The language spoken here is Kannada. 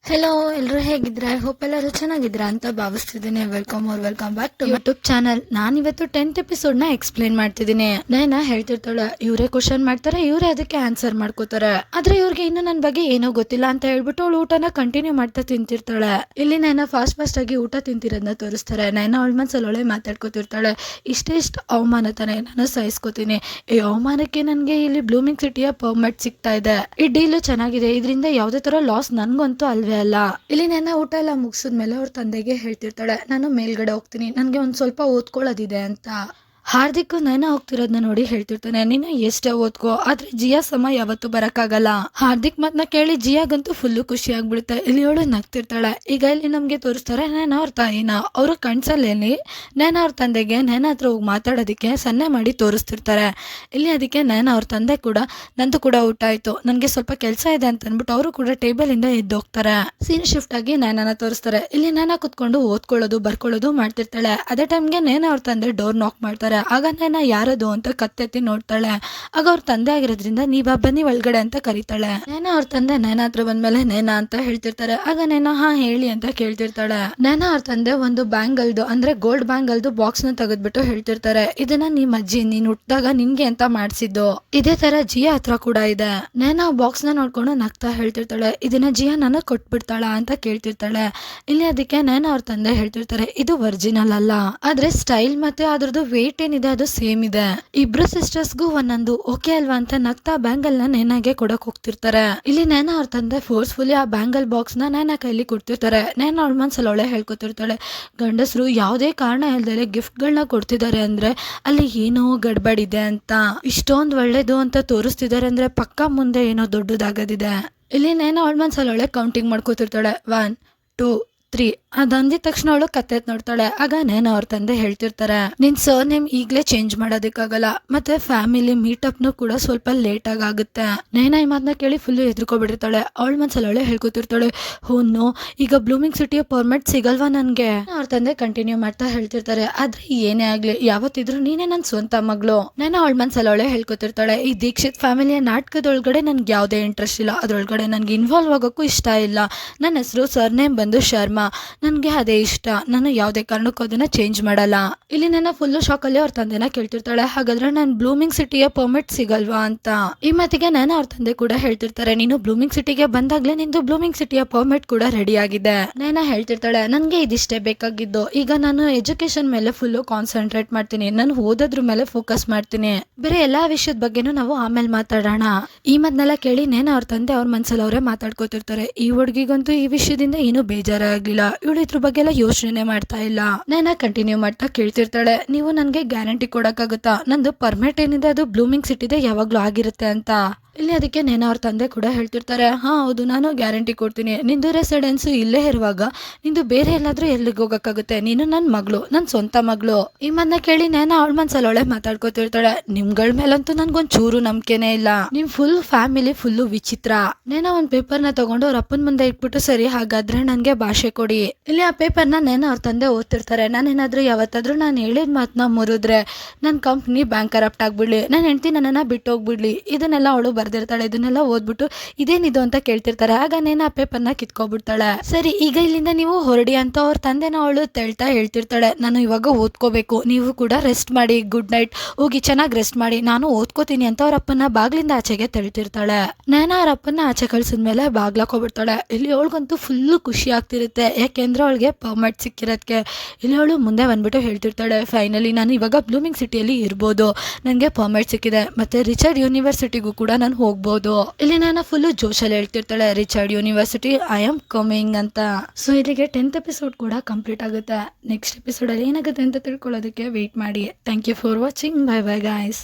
ಹೆಲೋ, ಎಲ್ಲರೂ ಹೇಗಿದ್ರೆ? ಐ ಹೋಪ್ ಎಲ್ಲರೂ ಚೆನ್ನಾಗಿದ್ರ ಅಂತ ಭಾವಿಸ್ತಿದ್ದೀನಿ. Welcome back to YouTube channel. ನಾನಿವತ್ತು 10th ಎಪಿಸೋಡ್ನ ಎಕ್ಸ್ಪ್ಲೇನ್ ಮಾಡ್ತಿದ್ದೀನಿ. ನೈನಾ ಹೇಳ್ತಿರ್ತಾಳೆ, ಇವರೇ ಕ್ವಶನ್ ಮಾಡ್ತಾರೆ, ಇವರೇ ಅದಕ್ಕೆ ಆನ್ಸರ್ ಮಾಡ್ಕೋತಾರೆ, ಆದ್ರೆ ಇವ್ರಿಗೆ ಇನ್ನು ನನ್ನ ಬಗ್ಗೆ ಏನೋ ಗೊತ್ತಿಲ್ಲ ಅಂತ ಹೇಳ್ಬಿಟ್ಟು ಅವಳು ಊಟನ ಕಂಟಿನ್ಯೂ ಮಾಡ್ತಾ ತಿಂತಿರ್ತಾಳೆ. ಇಲ್ಲಿ ನೈನಾ ಫಾಸ್ಟ್ ಆಗಿ ಊಟ ತಿಂತಿರೋದನ್ನ ತೋರಿಸ್ತಾರೆ. ನೈನಾ ಅವಳ ಮನ್ಸಲ್ಲಿ ಮಾತಾಡ್ಕೋತಿರ್ತಾಳೆ, ಇಷ್ಟು ಅವಮಾನ ತಾನೆ, ನಾನು ಸಹಿಸ್ಕೋತೀನಿ. ಈ ಅವಮಾನಕ್ಕೆ ನನಗೆ ಇಲ್ಲಿ ಬ್ಲೂಮಿಂಗ್ ಸಿಟಿಯ ಪರ್ಮಿಟ್ ಸಿಗ್ತಾ ಇದೆ. ಈ ಡೀಲು ಚೆನ್ನಾಗಿದೆ, ಇದರಿಂದ ಯಾವುದೇ ತರ ಲಾಸ್ ನನ್ಗಂತೂ ಅಲ್ವೇ ಅಲ್ಲ. ಇಲ್ಲಿ ನನ್ನ ಊಟ ಎಲ್ಲ ಮುಗಿಸಿದ್ಮೇಲೆ ಅವ್ರ ತಂದೆಗೆ ಹೇಳ್ತಿರ್ತಾಳೆ, ನಾನು ಮೇಲ್ಗಡೆ ಹೋಗ್ತೀನಿ, ನನ್ಗೆ ಒಂದ್ ಸ್ವಲ್ಪ ಓದ್ಕೊಳ್ಳೋದಿದೆ ಅಂತ. ಹಾರ್ದಿಕ್ ನೈನಾ ಹೋಗ್ತಿರೋದನ್ನ ನೋಡಿ ಹೇಳ್ತಿರ್ತಾನೆ, ನೀನು ಎಷ್ಟೇ ಓದ್ಕೋ, ಆದ್ರೆ ಜಿಯಾ ಸಮ ಯಾವತ್ತೂ ಬರಕ್ಕಾಗಲ್ಲ. ಹಾರ್ದಿಕ್ ಮಾತನ್ನ ಕೇಳಿ ಜಿಯಾಗಂತೂ ಫುಲ್ಲು ಖುಷಿ ಆಗ್ಬಿಡುತ್ತೆ. ಇಲ್ಲಿ ಅವಳು ನಗ್ತಿರ್ತಾಳೆ. ಈಗ ಇಲ್ಲಿ ನಮ್ಗೆ ತೋರಿಸ್ತಾರೆ ನೈನಾ ಅವ್ರ ತಾಯಿನ. ಅವರು ಕಣ್ಸಲ್ಲಿ ನೈನಾ ಅವ್ರ ತಂದೆಗೆ ನೈನಾ ಹತ್ರ ಹೋಗಿ ಮಾತಾಡೋದಕ್ಕೆ ಸನ್ನೆ ಮಾಡಿ ತೋರಿಸ್ತಿರ್ತಾರೆ. ಇಲ್ಲಿ ಅದಕ್ಕೆ ನೈನಾ ಅವ್ರ ತಂದೆ ಕೂಡ, ನಂದು ಕೂಡ ಊಟ ಆಯ್ತು, ನನ್ಗೆ ಸ್ವಲ್ಪ ಕೆಲಸ ಇದೆ ಅಂತ ಅಂದ್ಬಿಟ್ಟು ಅವರು ಕೂಡ ಟೇಬಲ್ ಇಂದ ಎದ್ದು ಹೋಗ್ತಾರೆ. ಸೀನ್ ಶಿಫ್ಟ್ ಆಗಿ ನೈನಾನ ತೋರಿಸ್ತಾರೆ. ಇಲ್ಲಿ ನೈನಾ ಕುತ್ಕೊಂಡು ಓದ್ಕೊಳ್ಳೋದು ಬರ್ಕೊಳ್ಳೋದು ಮಾಡ್ತಿರ್ತಾಳೆ. ಅದೇ ಟೈಮ್ಗೆ ನೈನಾ ಅವ್ರ ತಂದೆ ಡೋರ್ ನಾಕ್ ಮಾಡ್ತಾರೆ. ಆಗ ನೈನಾ ಯಾರದು ಅಂತ ಕತ್ತೆತ್ತಿ ನೋಡ್ತಾಳೆ. ಆಗ ಅವ್ರ ತಂದೆ ಆಗಿರೋದ್ರಿಂದ ನೀವ ಬನ್ನಿ ಒಳಗಡೆ ಅಂತ ಕರೀತಾಳೆ. ನೈನಾ ಅವ್ರ ತಂದೆ ನೈನಾ ಹತ್ರ ಬಂದ್ಮೇಲೆ ನೈನಾ ಅಂತ ಹೇಳ್ತಿರ್ತಾರೆ. ಆಗ ನೈನಾ ಹಾ ಹೇಳಿ ಅಂತ ಕೇಳ್ತಿರ್ತಾಳೆ. ನೈನಾ ಅವ್ರ ತಂದೆ ಒಂದು ಬ್ಯಾಂಗಲ್ದು ಅಂದ್ರೆ ಗೋಲ್ಡ್ ಬ್ಯಾಂಗಲ್ದು ಬಾಕ್ಸ್ ನ ತೆಗೆದ್ಬಿಟ್ಟು ಹೇಳ್ತಿರ್ತಾರೆ, ಇದನ್ನ ನಿಮ್ಮ ಅಜ್ಜಿ ನೀನ್ ಹುಟ್ಟಿದಾಗ ನಿನ್ಗೆ ಅಂತ ಮಾಡ್ಸಿದ್ದು, ಇದೇ ತರ ಜಿಯಾ ಹತ್ರ ಕೂಡ ಇದೆ. ನೈನಾ ಬಾಕ್ಸ್ ನ ನೋಡ್ಕೊಂಡು ನಗ್ತಾ ಹೇಳ್ತಿರ್ತಾಳೆ, ಇದನ್ನ ಜಿಯಾ ನನಗ್ ಕೊಟ್ಬಿಡ್ತಾಳ ಅಂತ ಕೇಳ್ತಿರ್ತಾಳೆ. ಇಲ್ಲಿ ಅದಕ್ಕೆ ನೈನಾ ಅವ್ರ ತಂದೆ ಹೇಳ್ತಿರ್ತಾರೆ, ಇದು ಒರಿಜಿನಲ್ ಅಲ್ಲ, ಆದ್ರೆ ಸ್ಟೈಲ್ ಮತ್ತೆ ಅದ್ರದ್ದು ವೇಟ್ ಏನಿದೆ ಅದು ಸೇಮ್ ಇದೆ. ಇಬ್ರು ಸಿಸ್ಟರ್ಸ್ಗೂ ಒಂದೊಂದು ಓಕೆ ಅಲ್ವಾ ಅಂತ ನಗ್ತಾ ಬ್ಯಾಂಗಲ್ ನ ನೈನಾಗೆ ಕೊಡಕ್ ಹೋಗ್ತಿರ್ತಾರೆ. ಇಲ್ಲಿ ನೈನಾ ಅವ್ರ ತಂದೆ ಫೋರ್ಸ್ಫುಲಿ ಆ ಬ್ಯಾಂಗಲ್ ಬಾಕ್ಸ್ ನ ನೈನಾ ಕೈಲಿ ಕೊಡ್ತಿರ್ತಾರೆ. ನೈನಾ ಅವಳ ಮನ್ಸಲ್ಲಿ ಅವಳೆ ಹೇಳ್ಕೊತಿರ್ತಾಳೆ, ಗಂಡಸರು ಯಾವುದೇ ಕಾರಣ ಇಲ್ದಲೆ ಗಿಫ್ಟ್ ಗಳನ್ನ ಕೊಡ್ತಿದ್ದಾರೆ ಅಂದ್ರೆ ಅಲ್ಲಿ ಏನೋ ಗಡ್ಬಡಿದೆ ಅಂತ. ಇಷ್ಟೊಂದು ಒಳ್ಳೇದು ಅಂತ ತೋರಿಸ್ತಿದ್ದಾರೆ ಅಂದ್ರೆ ಪಕ್ಕ ಮುಂದೆ ಏನೋ ದೊಡ್ಡದಾಗದಿದೆ. ಇಲ್ಲಿ ನೈನಾ ಅವಳ ಮನ್ಸಲ್ಲಿ ಅವಳೆ ಕೌಂಟಿಂಗ್ ಮಾಡ್ಕೋತಿರ್ತಾಳೆ, 1 2 3 ಅದಂದಿದ ತಕ್ಷಣ ಅವಳು ಕತ್ತೆತ್ ನೋಡ್ತಾಳೆ. ಆಗ ನೈನಾ ಅವ್ರ ತಂದೆ ಹೇಳ್ತಿರ್ತಾರೆ, ನಿನ್ ಸರ್ ನೇಮ್ ಈಗ್ಲೇ ಚೇಂಜ್ ಮಾಡೋದಕ್ಕಾಗಲ್ಲ, ಮತ್ತೆ ಫ್ಯಾಮಿಲಿ ಮೀಟಪ್ ನು ಕೂಡ ಸ್ವಲ್ಪ ಲೇಟ್ ಆಗುತ್ತೆ. ನೈನಾ ಈ ಮಾತನ್ನ ಕೇಳಿ ಫುಲ್ ಎದ್ರುಕೊಬಿಟ್ಟಿರ್ತಾಳೆ. ಅವಳ ಮನ್ಸಲ್ಲಿ ಅವಳೆ ಹೇಳ್ಕೊತಿರ್ತಾಳೆ, ಹೂನು ಈಗ ಬ್ಲೂಮಿಂಗ್ ಸಿಟಿಯ ಪರ್ಮಿಟ್ ಸಿಗಲ್ವಾ ನನ್ಗೆ? ಅವ್ರ ತಂದೆ ಕಂಟಿನ್ಯೂ ಮಾಡ್ತಾ ಹೇಳ್ತಿರ್ತಾರೆ, ಆದ್ರೆ ಏನೇ ಆಗ್ಲಿ ಯಾವತ್ತಿದ್ರು ನೀನೇ ನನ್ ಸ್ವಂತ ಮಗಳು. ನೈನಾ ಅವಳ ಮನ್ಸಲ್ಲಿ ಅವಳೆ ಹೇಳ್ಕೊತಿರ್ತಾಳೆ, ಈ ದೀಕ್ಷಿತ್ ಫ್ಯಾಮಿಲಿಯ ನಾಟಕದೊಳಗಡೆ ನನ್ಗೆ ಯಾವ್ದೇ ಇಂಟ್ರೆಸ್ಟ್ ಇಲ್ಲ, ಅದ್ರೊಳಗಡೆ ನನ್ಗೆ ಇನ್ವಾಲ್ವ್ ಆಗೋಕ್ಕೂ ಇಷ್ಟ ಇಲ್ಲ. ನನ್ನ ಹೆಸರು ಸರ್ ನೇಮ್ ಬಂದು ಶರ್ಮಾ, ನನ್ಗೆ ಅದೇ ಇಷ್ಟ, ನಾನು ಯಾವುದೇ ಕಾರಣಕ್ಕೂ ಅದನ್ನ ಚೇಂಜ್ ಮಾಡಲ್ಲ. ಇಲ್ಲಿ ನನ್ನ ಫುಲ್ ಶಾಕ್ ಅಲ್ಲಿ ಅವ್ರ ತಂದೆನ ಕೇಳ್ತಿರ್ತಾಳೆ, ಹಾಗಾದ್ರೆ ನಾನು ಬ್ಲೂಮಿಂಗ್ ಸಿಟಿಯ ಪರ್ಮಿಟ್ ಸಿಗಲ್ವಾ ಅಂತ. ಈ ಮಾತಿಗೆ ನಾನು ಅವ್ರ ತಂದೆ ಕೂಡ ಹೇಳ್ತಿರ್ತಾರೆ, ನೀನು ಬ್ಲೂಮಿಂಗ್ ಸಿಟಿಗೆ ಬಂದಾಗ್ಲೇ ನಿಂದು ಬ್ಲೂಮಿಂಗ್ ಸಿಟಿಯ ಪರ್ಮಿಟ್ ಕೂಡ ರೆಡಿ ಆಗಿದೆ. ನೈನಾ ಹೇಳ್ತಿರ್ತಾಳೆ, ನನ್ಗೆ ಇದಿಷ್ಟೇ ಬೇಕಾಗಿದ್ದು, ಈಗ ನಾನು ಎಜುಕೇಶನ್ ಮೇಲೆ ಫುಲ್ ಕಾನ್ಸಂಟ್ರೇಟ್ ಮಾಡ್ತೀನಿ, ನಾನು ಓದೋದ್ರ ಮೇಲೆ ಫೋಕಸ್ ಮಾಡ್ತೀನಿ, ಬೇರೆ ಎಲ್ಲಾ ವಿಷಯದ ಬಗ್ಗೆನೂ ನಾವು ಆಮೇಲೆ ಮಾತಾಡೋಣ. ಈ ಮಾತನ್ನೆಲ್ಲ ಕೇಳಿ ನೈನಾ ಅವ್ರ ತಂದೆ ಅವ್ರ ಮನ್ಸಲ್ಲಿ ಅವರೇ ಮಾತಾಡ್ಕೋತಿರ್ತಾರೆ. ಈ ಹುಡುಗಿಗಂತೂ ಈ ವಿಷಯದಿಂದ ಏನೂ ಬೇಜಾರಾಗ್ಲಿಲ್ಲ, ಇವಳು ಇದ್ರ ಬಗ್ಗೆ ಎಲ್ಲ ಯೋಚನೆ ಮಾಡ್ತಾ ಇಲ್ಲ. ನೈನಾ ಕಂಟಿನ್ಯೂ ಮಾಡ್ತಾ ಕೇಳ್ತಿರ್ತಾಳೆ, ನೀವು ನನ್ಗೆ ಗ್ಯಾರಂಟಿ ಕೊಡಕ್ಕಾಗುತ್ತಾ ನಂದು ಪರ್ಮಿಟ್ ಏನಿದೆ ಅದು ಬ್ಲೂಮಿಂಗ್ ಸಿಟಿದೆ ಯಾವಾಗ್ಲೂ ಆಗಿರುತ್ತೆ ಅಂತ. ಇಲ್ಲಿ ಅದಕ್ಕೆ ನೈನಾ ಅವ್ರ ತಂದೆ ಕೂಡ ಹೇಳ್ತಿರ್ತಾರೆ, ಹಾ ಹೌದು, ನಾನು ಗ್ಯಾರಂಟಿ ಕೊಡ್ತೀನಿ, ನಿಂದು ರೆಸಿಡೆನ್ಸ್ ಇಲ್ಲೇ ಇರುವಾಗ ನಿಂದು ಬೇರೆ ಎಲ್ಲಾದ್ರೂ ಎಲ್ಲಿಗೆ ಹೋಗಕ್ಕಾಗುತ್ತೆ, ನೀನು ನನ್ ಮಗಳು, ನನ್ ಸ್ವಂತ ಮಗಳು. ಈ ಮಾತನ್ನ ಕೇಳಿ ನೈನಾ ಅವಳ ಮನ್ಸಲ್ಲಿ ಅವಳೆ ಮಾತಾಡ್ಕೋತಿರ್ತಾಳೆ, ನಿಮ್ಗಳ ಮೇಲಂತೂ ನನ್ಗೊಂದ್ ಚೂರು ನಂಬಿಕೆನೇ ಇಲ್ಲ, ನಿಮ್ ಫುಲ್ ಫ್ಯಾಮಿಲಿ ಫುಲ್ಲು ವಿಚಿತ್ರ. ನೈನಾ ಒಂದ್ ಪೇಪರ್ ನ ತಗೊಂಡು ಅವ್ರ ಅಪ್ಪನ ಮುಂದೆ ಇಟ್ಬಿಟ್ಟು, ಸರಿ ಹಾಗಾದ್ರೆ ನನ್ಗೆ ಭಾಷೆ ಕೊಡಿ. ಇಲ್ಲಿ ಆ ಪೇಪರ್ ನ ನೈನಾ ಅವ್ರ ತಂದೆ ಓದ್ತಿರ್ತಾರೆ. ನಾನೇನಾದ್ರೂ ಯಾವತ್ತಾದ್ರೂ ನಾನು ಹೇಳಿದ ಮಾತನ್ನ ಮುರಿದ್ರೆ ನನ್ ಕಂಪ್ನಿ ಬ್ಯಾಂಕ್ ಕರಪ್ಟ್ ಆಗ್ಬಿಡ್ಲಿ, ನನ್ನ ಹೆಂಡತಿ ನನ್ನನ್ನ ಬಿಟ್ಟು ಹೋಗ್ಬಿಡ್ಲಿ, ಇದನ್ನೆಲ್ಲ ಅವಳು ಬರ್ದಿರ್ತಾಳೆ. ಇದನ್ನೆಲ್ಲ ಓದ್ಬಿಟ್ಟು ಇದೇನಿದು ಅಂತ ಕೇಳ್ತಿರ್ತಾರೆ. ಆಗ ನೈನಾ ಆ ಪೇಪರ್ನ ಕಿತ್ಕೊಬಿಡ್ತಾಳೆ. ಸರಿ ಈಗ ಇಲ್ಲಿಂದ ನೀವು ಹೊರಡಿ ಅಂತ ಅವ್ರ ತಂದೆನ ಅವಳು ತೆಳ್ತಾ ಹೇಳ್ತಿರ್ತಾಳೆ, ನಾನು ಇವಾಗ ಓದ್ಕೋಬೇಕು, ನೀವು ಕೂಡ ರೆಸ್ಟ್ ಮಾಡಿ, ಗುಡ್ ನೈಟ್, ಹೋಗಿ ಚೆನ್ನಾಗಿ ರೆಸ್ಟ್ ಮಾಡಿ, ನಾನು ಓದ್ಕೋತೀನಿ ಅಂತ ಅವ್ರ ಅಪ್ಪನ ಬಾಗ್ಲಿಂದ ಆಚೆಗೆ ತೆಳ್ತಿರ್ತಾಳೆ. ನೈನಾ ಅವ್ರ ಅಪ್ಪನ ಆಚೆ ಕಳ್ಸಿದ್ಮೇಲೆ ಬಾಗ್ಲಾಕೋಗ್ಬಿಡ್ತಾಳೆ. ಇಲ್ಲಿ ಅವಳಿಗಂತೂ ಫುಲ್ಲು ಖುಷಿ ಆಗ್ತಿರುತ್ತೆ, ಯಾಕೆಂದ್ರೆ ಅವಳಿಗೆ ಪರ್ಮಿಟ್ ಸಿಕ್ಕಿರೋದಕ್ಕೆ. ಇಲ್ಲಿ ಅವಳು ಮುಂದೆ ಬಂದ್ಬಿಟ್ಟು ಹೇಳ್ತಿರ್ತಾಳೆ, ಫೈನಲಿ ನಾನು ಇವಾಗ ಬ್ಲೂಮಿಂಗ್ ಸಿಟಿಯಲ್ಲಿ ಇರ್ಬೋದು, ನನಗೆ ಪರ್ಮಿಟ್ ಸಿಕ್ಕಿದೆ, ಮತ್ತೆ ರಿಚರ್ಡ್ ಯೂನಿವರ್ಸಿಟಿಗೂ ಕೂಡ ನಾನು ಹೋಗ್ಬೋದು. ಇಲ್ಲಿ ನಾನು ಫುಲ್ಲು ಜೋಶಲ್ಲಿ ಹೇಳ್ತಿರ್ತಾಳೆ, Richard university I am coming ಅಂತ. ಸೊ ಇಲ್ಲಿಗೆ 10th ಎಪಿಸೋಡ್ ಕೂಡ ಕಂಪ್ಲೀಟ್ ಆಗುತ್ತೆ. ನೆಕ್ಸ್ಟ್ ಎಪಿಸೋಡ್ ಅಲ್ಲಿ ಏನಾಗುತ್ತೆ ಅಂತ ತಿಳ್ಕೊಳ್ಳೋದಕ್ಕೆ ವೇಟ್ ಮಾಡಿ. Thank you for watching. Bye bye guys.